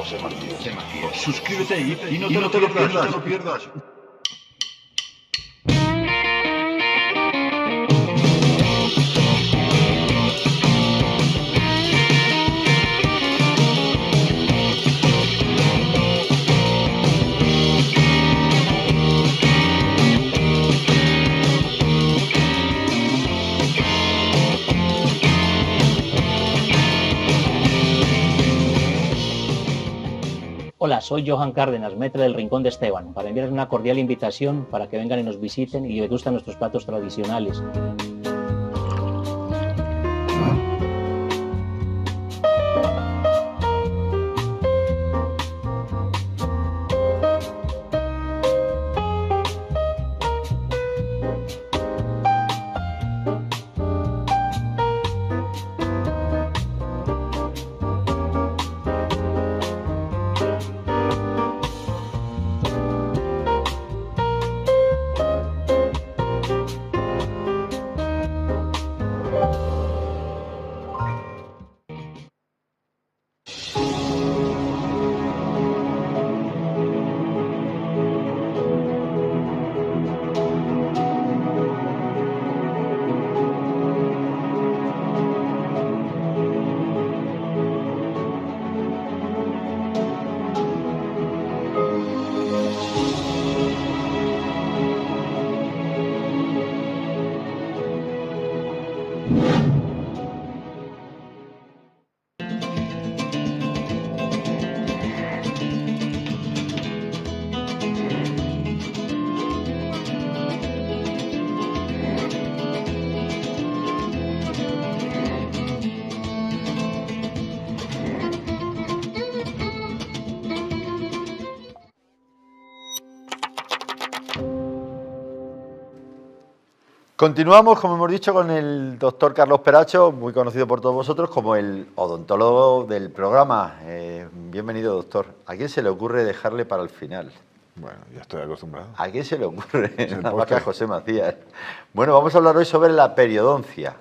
Suscríbete y no te lo pierdas. Hola, soy Johan Cárdenas, maître del Rincón de Esteban, para enviarles una cordial invitación para que vengan y nos visiten y les gustan nuestros platos tradicionales. Continuamos, como hemos dicho, con el doctor Carlos Peracho, muy conocido por todos vosotros como el odontólogo del programa. Bienvenido, doctor. ¿A quién se le ocurre dejarle para el final? Bueno, ya estoy acostumbrado. ¿A quién se le ocurre? Nada más que a José Macías. Bueno, vamos a hablar hoy sobre la periodoncia.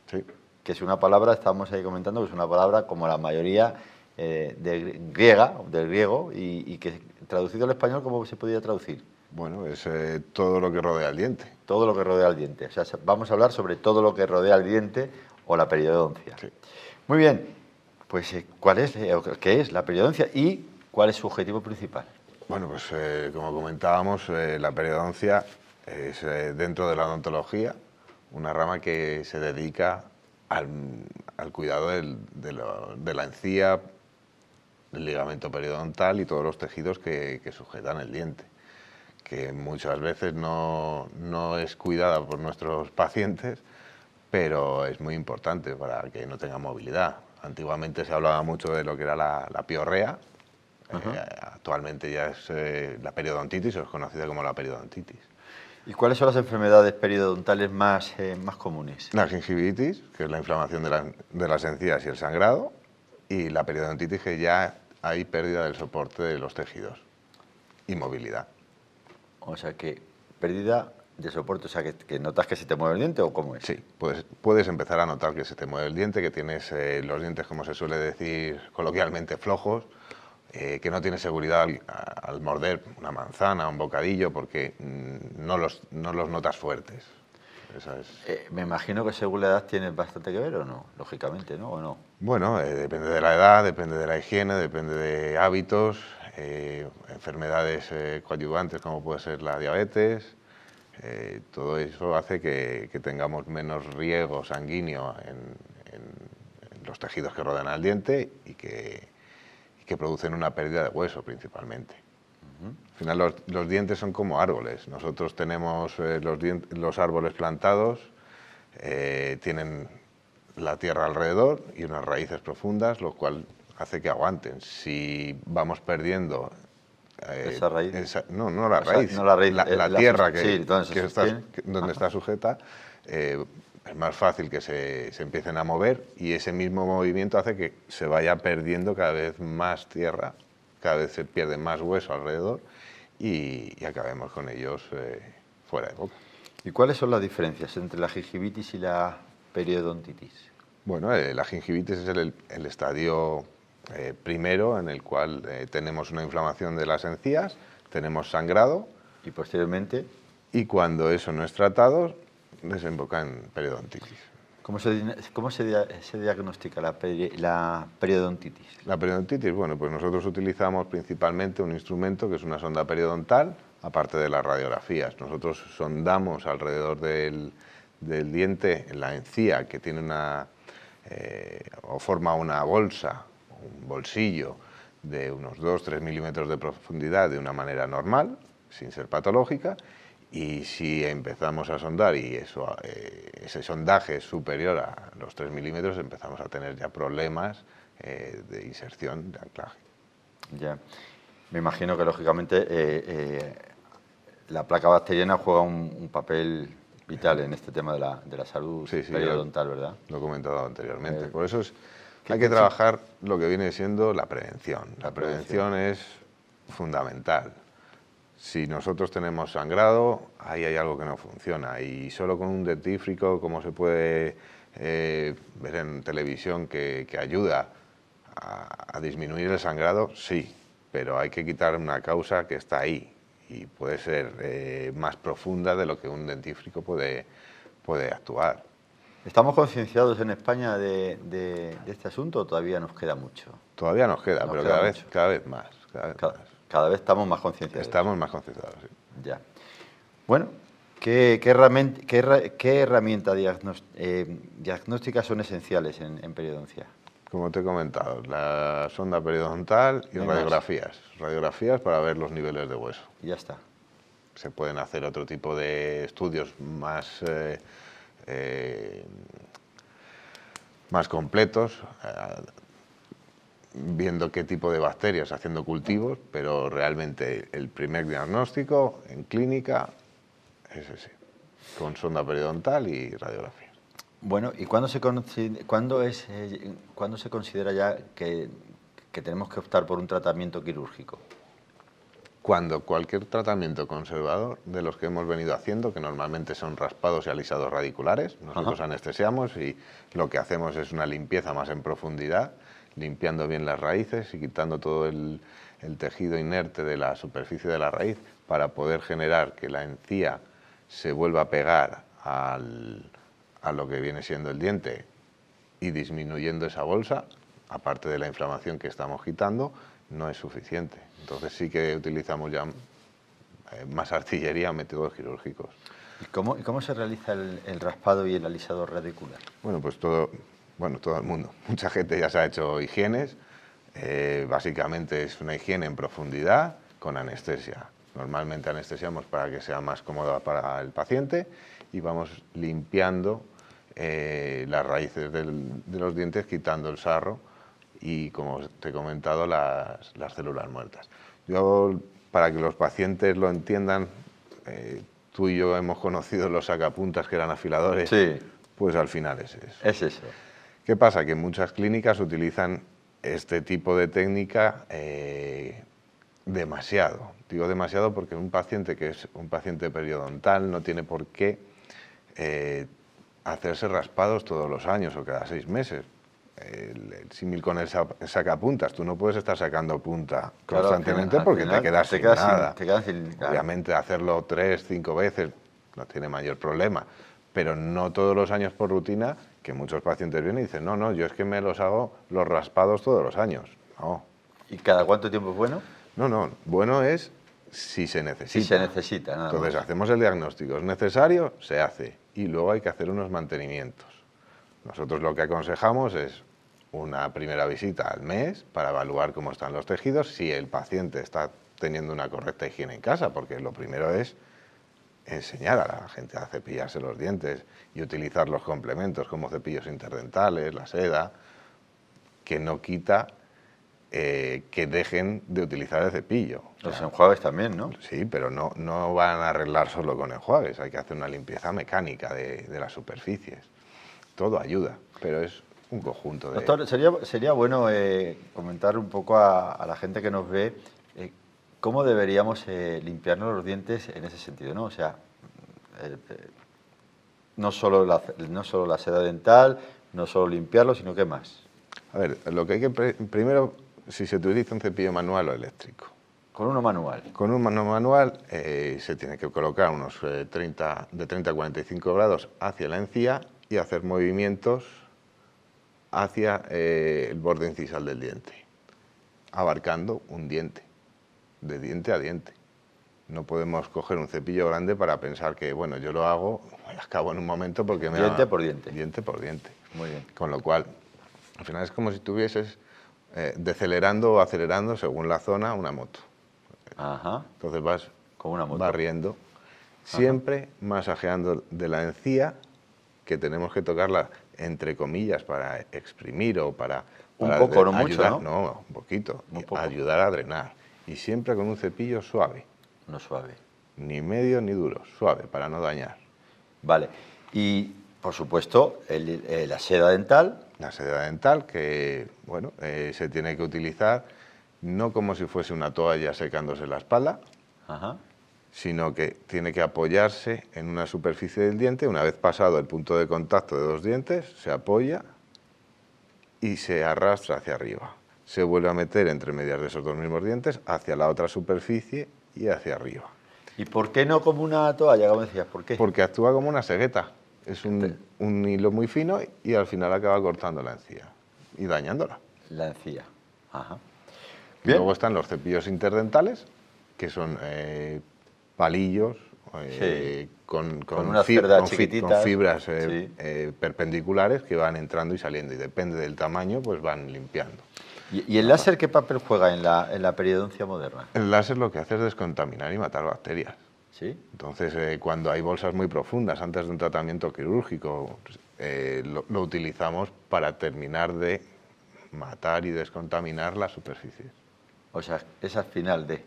Sí. Que es una palabra, estamos ahí comentando, que es una palabra como la mayoría del griego, y que traducido al español, ¿cómo se podría traducir? Bueno, es todo lo que rodea al diente. Todo lo que rodea al diente. O sea, vamos a hablar sobre todo lo que rodea al diente o la periodoncia. Sí. Muy bien, pues ¿qué es la periodoncia y cuál es su objetivo principal? Bueno, pues como comentábamos, la periodoncia es dentro de la odontología una rama que se dedica al cuidado de la encía, del ligamento periodontal y todos los tejidos que sujetan el diente, que muchas veces no es cuidada por nuestros pacientes, pero es muy importante para que no tengan movilidad. Antiguamente se hablaba mucho de lo que era la piorrea, actualmente ya es la periodontitis, o es conocida como la periodontitis. ¿Y cuáles son las enfermedades periodontales más comunes? La gingivitis, que es la inflamación de las encías y el sangrado, y la periodontitis, que ya hay pérdida del soporte de los tejidos y movilidad. O sea que pérdida de soporte, o sea que notas que se te mueve el diente, ¿o cómo es? Sí, puedes empezar a notar que se te mueve el diente, que tienes los dientes, como se suele decir coloquialmente, flojos, que no tienes seguridad al morder una manzana, un bocadillo, porque no los notas fuertes. Esa es... me imagino que según la edad tienes bastante que ver, ¿o no? Lógicamente, ¿no? ¿O no? Bueno, depende de la edad, depende de la higiene, depende de hábitos, enfermedades coadyuvantes como puede ser la diabetes. Todo eso hace que tengamos menos riego sanguíneo en los tejidos que rodean al diente y que producen una pérdida de hueso principalmente. Al final los dientes son como árboles. Nosotros tenemos los árboles plantados, tienen la tierra alrededor y unas raíces profundas, lo cual hace que aguanten. Si vamos perdiendo esa raíz, no la raíz, la tierra donde está sujeta, es más fácil que se empiecen a mover, y ese mismo movimiento hace que se vaya perdiendo cada vez más tierra, cada vez se pierde más hueso alrededor y acabemos con ellos fuera de boca. ¿Y cuáles son las diferencias entre la gingivitis y la periodontitis? Bueno, la gingivitis es el estadio primero, en el cual tenemos una inflamación de las encías, tenemos sangrado. Y posteriormente. Y cuando eso no es tratado, desemboca en periodontitis. ¿Cómo se diagnostica la periodontitis? La periodontitis, bueno, pues nosotros utilizamos principalmente un instrumento que es una sonda periodontal, aparte de las radiografías. Nosotros sondamos alrededor del diente, en la encía, que tiene o forma una bolsa, un bolsillo de unos 2-3 milímetros de profundidad de una manera normal, sin ser patológica, y si empezamos a sondar y ese sondaje es superior a los 3 milímetros, empezamos a tener ya problemas de inserción, de anclaje. Ya, me imagino que lógicamente la placa bacteriana juega un papel vital en este tema de la salud periodontal, ¿verdad? Lo he comentado anteriormente. Por eso hay que trabajar lo que viene siendo la prevención. La prevención es fundamental. Si nosotros tenemos sangrado, ahí hay algo que no funciona, y solo con un dentífrico, como se puede ver en televisión, que ayuda a disminuir el sangrado, sí, pero hay que quitar una causa que está ahí y puede ser más profunda de lo que un dentífrico puede actuar. ¿Estamos concienciados en España de este asunto o todavía nos queda mucho? Todavía nos queda, pero cada vez más. Cada vez estamos más concienciados. Estamos más concienciados, sí. Ya. Bueno, ¿qué herramientas diagnósticas son esenciales en periodoncia? Como te he comentado, la sonda periodontal y radiografías. Radiografías para ver los niveles de hueso. Y ya está. Se pueden hacer otro tipo de estudios más completos, viendo qué tipo de bacterias, haciendo cultivos, pero realmente el primer diagnóstico en clínica es ese. con sonda periodontal y radiografía. Bueno, ¿y cuándo se considera ya que tenemos que optar por un tratamiento quirúrgico? Cuando cualquier tratamiento conservador de los que hemos venido haciendo, que normalmente son raspados y alisados radiculares, nosotros anestesiamos y lo que hacemos es una limpieza más en profundidad, limpiando bien las raíces y quitando todo el tejido inerte de la superficie de la raíz para poder generar que la encía se vuelva a pegar a lo que viene siendo el diente y disminuyendo esa bolsa, aparte de la inflamación que estamos quitando, no es suficiente. Entonces sí que utilizamos ya más artillería, métodos quirúrgicos. ¿Y cómo se realiza el raspado y el alisado radicular? Bueno, pues todo el mundo. Mucha gente ya se ha hecho higienes. Básicamente es una higiene en profundidad con anestesia. Normalmente anestesiamos para que sea más cómoda para el paciente y vamos limpiando las raíces de los dientes, quitando el sarro y, como te he comentado, las células muertas. Yo, para que los pacientes lo entiendan, tú y yo hemos conocido los sacapuntas que eran afiladores, sí. Pues al final es eso. Es eso. ¿Qué pasa? Que muchas clínicas utilizan este tipo de técnica demasiado. Digo demasiado porque un paciente que es un paciente periodontal no tiene por qué hacerse raspados todos los años o cada 6 meses. El símil con el sacapuntas, tú no puedes estar sacando punta constantemente, claro, porque te quedas sin nada. Obviamente hacerlo 3, 5 veces no tiene mayor problema, pero no todos los años por rutina, que muchos pacientes vienen y dicen, no, yo es que me los hago los raspados todos los años. No. ¿Y cada cuánto tiempo es bueno? No, bueno es si se necesita. Si se necesita, nada Entonces más. hacemos el diagnóstico, es necesario, se hace, y luego hay que hacer unos mantenimientos. Nosotros lo que aconsejamos es una primera visita al mes para evaluar cómo están los tejidos, si el paciente está teniendo una correcta higiene en casa, porque lo primero es enseñar a la gente a cepillarse los dientes y utilizar los complementos como cepillos interdentales, la seda, que no quita que dejen de utilizar el cepillo. Los enjuagues también, ¿no? Sí, pero no van a arreglar solo con enjuagues, hay que hacer una limpieza mecánica de las superficies. Todo ayuda, pero es un conjunto de... Doctor, sería bueno comentar un poco a la gente que nos ve cómo deberíamos limpiarnos los dientes en ese sentido, ¿no? O sea, no solo la seda dental, no solo limpiarlo, sino ¿qué más? A ver, lo que hay que... Primero, si se utiliza un cepillo manual o eléctrico. ¿Con uno manual? Con un manual se tiene que colocar unos de 30 a 45 grados hacia la encía y hacer movimientos hacia el borde incisal del diente, abarcando un diente, de diente a diente. No podemos coger un cepillo grande para pensar que, bueno, yo lo hago, acabo en un momento porque me diente por diente. Diente por diente. Muy bien. Con lo cual, al final es como si tuvieses decelerando o acelerando, según la zona, una moto. Ajá. Entonces vas como una moto, barriendo, siempre masajeando de la encía, que tenemos que tocarla entre comillas para exprimir o para un poco, no ayudar, mucho, ¿no? No, un poquito, un poco. Ayudar a drenar. Y siempre con un cepillo suave. No suave. Ni medio ni duro, suave, para no dañar. Vale. Y, por supuesto, la seda dental. La seda dental, que, bueno, se tiene que utilizar no como si fuese una toalla secándose la espalda, sino que tiene que apoyarse en una superficie del diente. Una vez pasado el punto de contacto de 2 dientes, se apoya y se arrastra hacia arriba. Se vuelve a meter entre medias de esos 2 mismos dientes hacia la otra superficie y hacia arriba. ¿Y por qué no como una toalla, como decías? ¿Por qué? Porque actúa como una cegueta. Es un hilo muy fino y al final acaba cortando la encía y dañándola. La encía. Ajá. Y luego están los cepillos interdentales, que son palillos con fibras perpendiculares que van entrando y saliendo, y depende del tamaño pues van limpiando. ¿Y el láser qué papel juega en la periodoncia moderna? El láser lo que hace es descontaminar y matar bacterias. ¿Sí? Entonces, cuando hay bolsas muy profundas antes de un tratamiento quirúrgico, lo utilizamos para terminar de matar y descontaminar las superficies. O sea, es al final de...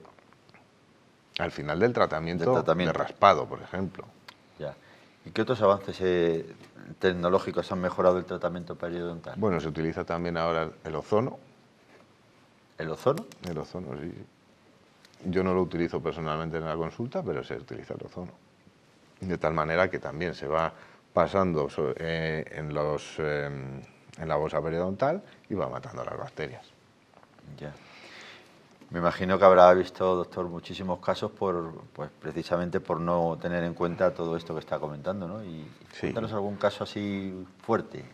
Al final del tratamiento de raspado, por ejemplo. Ya. ¿Y qué otros avances tecnológicos han mejorado el tratamiento periodontal? Bueno, se utiliza también ahora el ozono. ¿El ozono? El ozono, sí. Yo no lo utilizo personalmente en la consulta, pero se utiliza el ozono. De tal manera que también se va pasando en la bolsa periodontal y va matando las bacterias. Ya. Me imagino que habrá visto, doctor, muchísimos casos pues precisamente por no tener en cuenta todo esto que está comentando, ¿no? Y sí. Cuéntanos algún caso así fuerte,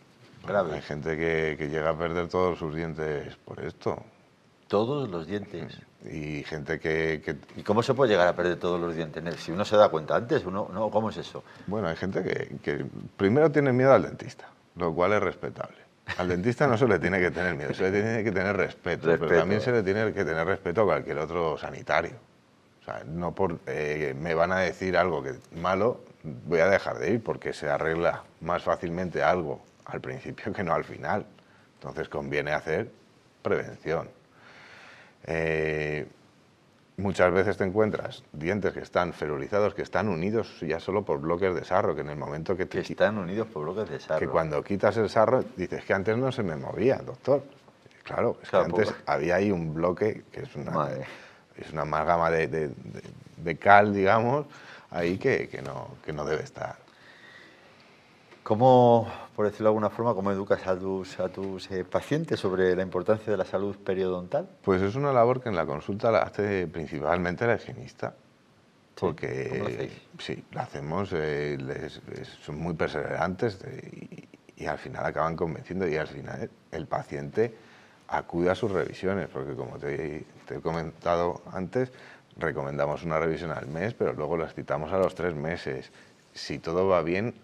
grave. Hay gente que llega a perder todos sus dientes por esto. Todos los dientes. Y gente que... ¿Y cómo se puede llegar a perder todos los dientes? Si uno se da cuenta antes, ¿no? ¿Cómo es eso? Bueno, hay gente que primero tiene miedo al dentista, lo cual es respetable. Al dentista no se le tiene que tener miedo, se le tiene que tener respeto. Pero también se le tiene que tener respeto a cualquier otro sanitario. O sea, no por me van a decir algo que malo, voy a dejar de ir, porque se arregla más fácilmente algo al principio que no al final. Entonces conviene hacer prevención. Muchas veces te encuentras dientes que están ferurizados, que están unidos ya solo por bloques de sarro, que en el momento que están unidos por bloques de sarro. Que cuando quitas el sarro, dices que antes no se me movía, doctor. Claro, es que antes había ahí un bloque que es una amálgama de cal, digamos, ahí que no debe estar. ¿Cómo, por decirlo de alguna forma, cómo educas a tus pacientes sobre la importancia de la salud periodontal? Pues es una labor que en la consulta la hace principalmente la higienista. Porque ¿cómo lo hacéis? Sí, la hacemos, son muy perseverantes y al final acaban convenciendo y al final el paciente acude a sus revisiones, porque como te he comentado antes, recomendamos una revisión al mes, pero luego las citamos a los 3 meses. Si todo va bien,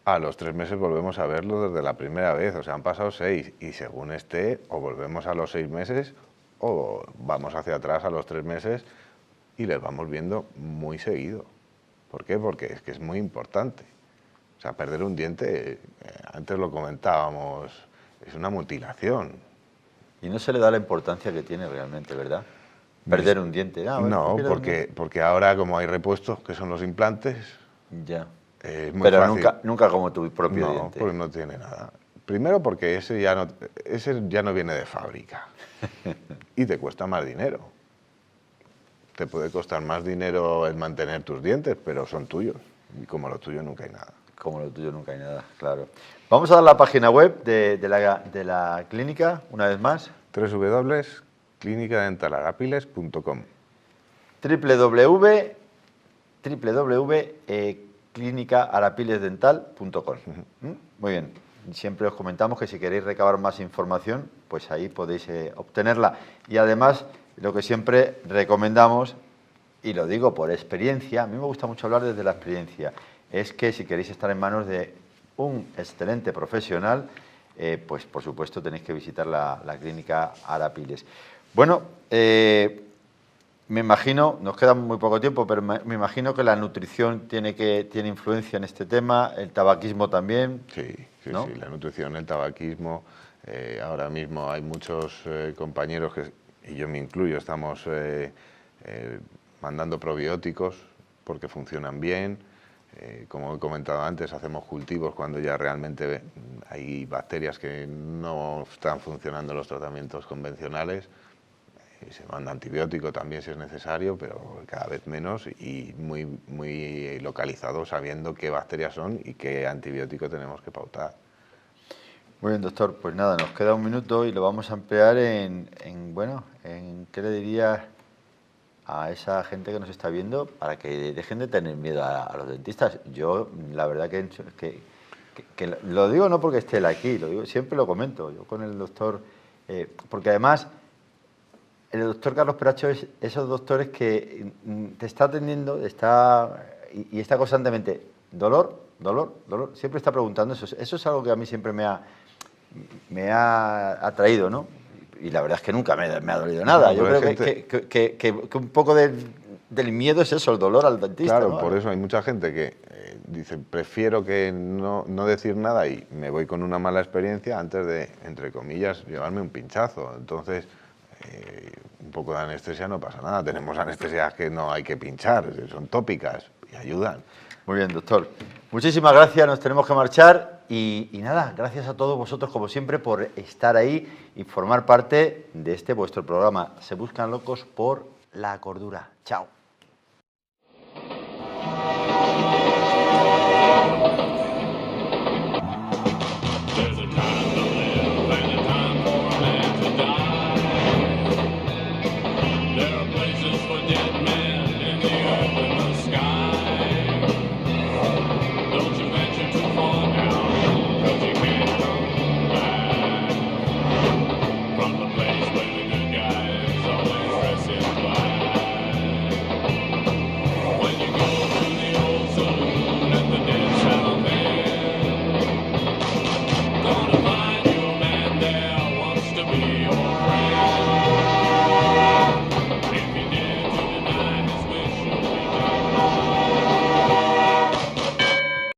a los 3 meses volvemos a verlo desde la primera vez, o sea, han pasado 6 y según esté, o volvemos a los 6 meses o vamos hacia atrás a los 3 meses y les vamos viendo muy seguido. ¿Por qué? Porque es que es muy importante. O sea, perder un diente, antes lo comentábamos, es una mutilación. Y no se le da la importancia que tiene realmente, ¿verdad? Perder un diente. No, porque ahora como hay repuestos, que son los implantes, ya. Es muy pero fácil. Nunca como tu propio diente. No, porque no tiene nada. Primero porque ese ya no viene de fábrica y te cuesta más dinero. Te puede costar más dinero el mantener tus dientes, pero son tuyos. Y como lo tuyo nunca hay nada. Como lo tuyo nunca hay nada, claro. Vamos a dar la página web de la clínica, una vez más. www.clinicadentalaarapiles.com www.clinicaarapilesdental.com. Muy bien. Siempre os comentamos que si queréis recabar más información, pues ahí podéis obtenerla. Y además, lo que siempre recomendamos, y lo digo por experiencia, a mí me gusta mucho hablar desde la experiencia, es que si queréis estar en manos de un excelente profesional, pues por supuesto tenéis que visitar la clínica Arapiles. Bueno, me imagino, nos queda muy poco tiempo, pero me imagino que la nutrición tiene influencia en este tema, el tabaquismo también. Sí, ¿no? Sí, la nutrición, el tabaquismo. Ahora mismo hay muchos compañeros, y yo me incluyo, estamos mandando probióticos porque funcionan bien. Como he comentado antes, hacemos cultivos cuando ya realmente hay bacterias que no están funcionando los tratamientos convencionales. Se manda antibiótico también si es necesario, pero cada vez menos y muy localizado, sabiendo qué bacterias son y qué antibiótico tenemos que pautar. Muy bien, doctor. Pues nada, nos queda un minuto y lo vamos a emplear en ¿qué le dirías a esa gente que nos está viendo para que dejen de tener miedo a los dentistas? Yo, la verdad que lo digo no porque esté él aquí, lo digo, siempre lo comento. Yo con el doctor, porque además el doctor Carlos Peracho es esos doctores que te está atendiendo y está constantemente dolor, siempre está preguntando eso. Eso es algo que a mí siempre me ha atraído, ¿no? Y la verdad es que nunca me ha dolido nada. Yo creo que un poco del miedo es eso, el dolor al dentista. Claro, ¿no? por eso hay mucha gente que dice, prefiero que no decir nada y me voy con una mala experiencia antes de, entre comillas, llevarme un pinchazo. Entonces, un poco de anestesia no pasa nada. Tenemos anestesias que no hay que pinchar, son tópicas que ayudan. Muy bien, doctor. Muchísimas gracias, nos tenemos que marchar y nada, gracias a todos vosotros como siempre por estar ahí y formar parte de este vuestro programa. Se buscan locos por la cordura. Chao.